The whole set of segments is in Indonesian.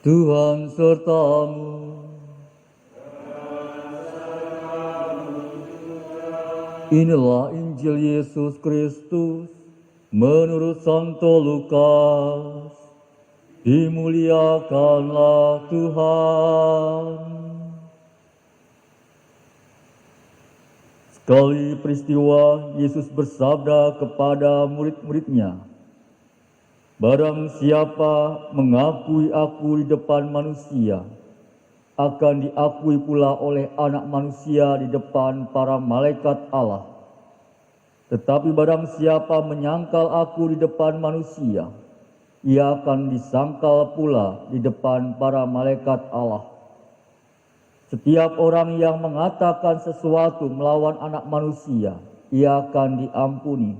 Tuhan sertamu. Inilah Injil Yesus Kristus menurut Santo Lukas. Dimuliakanlah Tuhan. Sekali peristiwa Yesus bersabda kepada murid-muridnya, "Barang siapa mengakui aku di depan manusia, akan diakui pula oleh Anak Manusia di depan para malaikat Allah. Tetapi barang siapa menyangkal aku di depan manusia, ia akan disangkal pula di depan para malaikat Allah. Setiap orang yang mengatakan sesuatu melawan Anak Manusia, ia akan diampuni.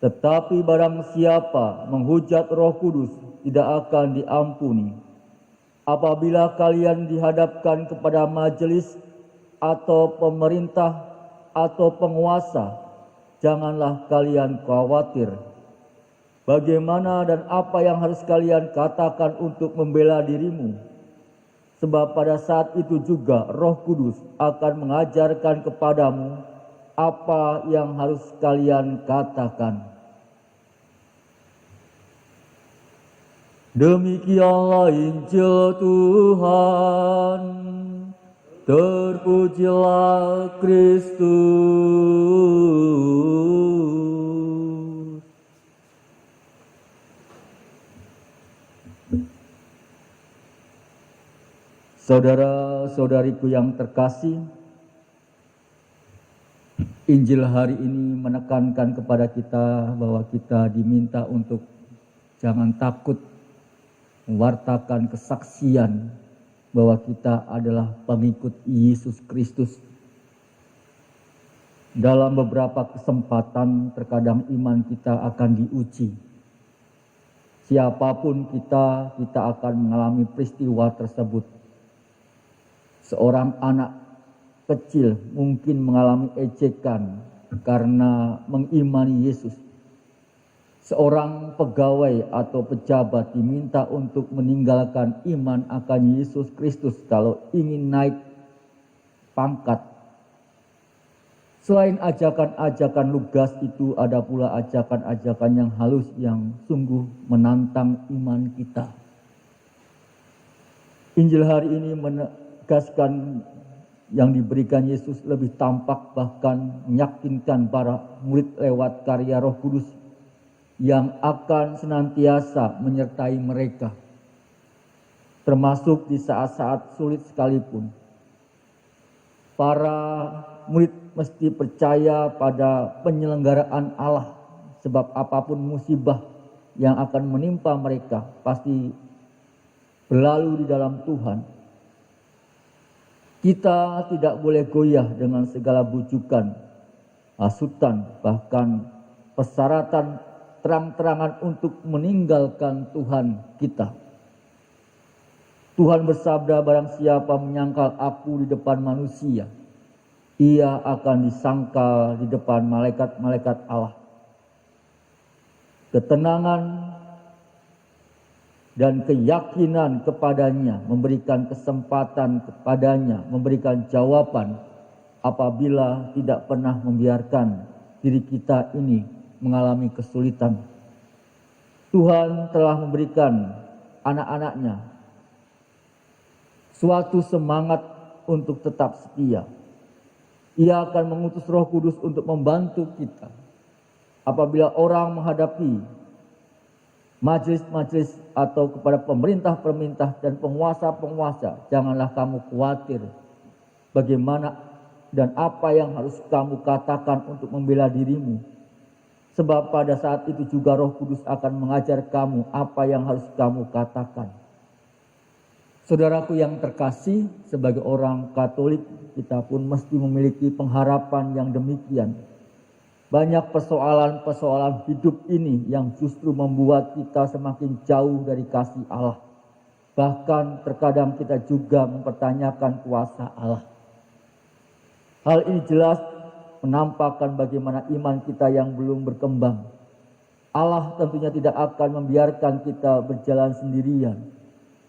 Tetapi barang siapa menghujat Roh Kudus, tidak akan diampuni. Apabila kalian dihadapkan kepada majelis atau pemerintah atau penguasa, janganlah kalian khawatir bagaimana dan apa yang harus kalian katakan untuk membela dirimu. Sebab pada saat itu juga Roh Kudus akan mengajarkan kepadamu apa yang harus kalian katakan." Demikianlah Injil Tuhan. Terpujilah Kristus. Saudara-saudariku yang terkasih, Injil hari ini menekankan kepada kita bahwa kita diminta untuk jangan takut mewartakan kesaksian bahwa kita adalah pengikut Yesus Kristus. Dalam beberapa kesempatan terkadang iman kita akan diuji. Siapapun kita akan mengalami peristiwa tersebut. Seorang anak kecil mungkin mengalami ejekan karena mengimani Yesus. Seorang pegawai atau pejabat diminta untuk meninggalkan iman akan Yesus Kristus kalau ingin naik pangkat. Selain ajakan-ajakan lugas itu, ada pula ajakan-ajakan yang halus yang sungguh menantang iman kita. Injil hari ini menegaskan yang diberikan Yesus lebih tampak, bahkan meyakinkan para murid lewat karya Roh Kudus yang akan senantiasa menyertai mereka, termasuk di saat-saat sulit sekalipun. Para murid mesti percaya pada penyelenggaraan Allah, sebab apapun musibah yang akan menimpa mereka pasti berlalu di dalam Tuhan. Kita tidak boleh goyah dengan segala bujukan, hasutan, bahkan persyaratan terang-terangan untuk meninggalkan Tuhan kita. Tuhan bersabda, "Barang siapa menyangkal aku di depan manusia, ia akan disangkal di depan malaikat-malaikat Allah." Ketenangan dan keyakinan kepadanya, memberikan kesempatan kepadanya, memberikan jawaban apabila tidak pernah membiarkan diri kita ini mengalami kesulitan. Tuhan telah memberikan anak-anaknya suatu semangat untuk tetap setia. Ia akan mengutus Roh Kudus untuk membantu kita. Apabila orang menghadapi majelis-majelis atau kepada pemerintah-pemerintah dan penguasa-penguasa, janganlah kamu khawatir bagaimana dan apa yang harus kamu katakan untuk membela dirimu. Sebab pada saat itu juga Roh Kudus akan mengajar kamu apa yang harus kamu katakan. Saudaraku yang terkasih, sebagai orang Katolik, kita pun mesti memiliki pengharapan yang demikian. Banyak persoalan-persoalan hidup ini yang justru membuat kita semakin jauh dari kasih Allah. Bahkan terkadang kita juga mempertanyakan kuasa Allah. Hal ini jelas menampakkan bagaimana iman kita yang belum berkembang. Allah tentunya tidak akan membiarkan kita berjalan sendirian.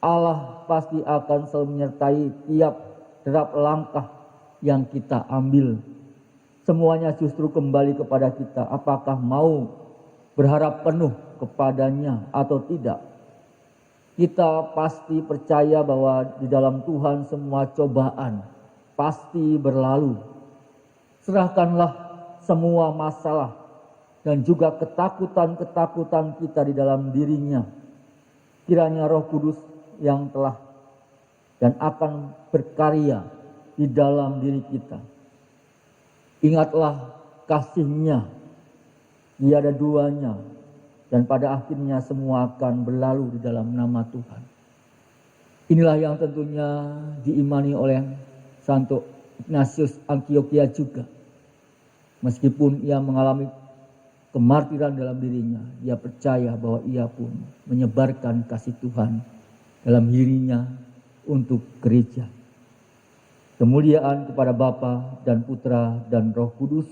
Allah pasti akan selalu menyertai tiap derap langkah yang kita ambil. Semuanya justru kembali kepada kita. Apakah mau berharap penuh kepadanya atau tidak? Kita pasti percaya bahwa di dalam Tuhan semua cobaan pasti berlalu. Serahkanlah semua masalah dan juga ketakutan-ketakutan kita di dalam dirinya. Kiranya Roh Kudus yang telah dan akan berkarya di dalam diri kita. Ingatlah kasih-Nya, tiada duanya, dan pada akhirnya semua akan berlalu di dalam nama Tuhan. Inilah yang tentunya diimani oleh Santo Ignatius Antioquia juga. Meskipun ia mengalami kemartiran dalam dirinya, ia percaya bahwa ia pun menyebarkan kasih Tuhan dalam dirinya untuk gereja. Kemuliaan kepada Bapa dan Putra dan Roh Kudus,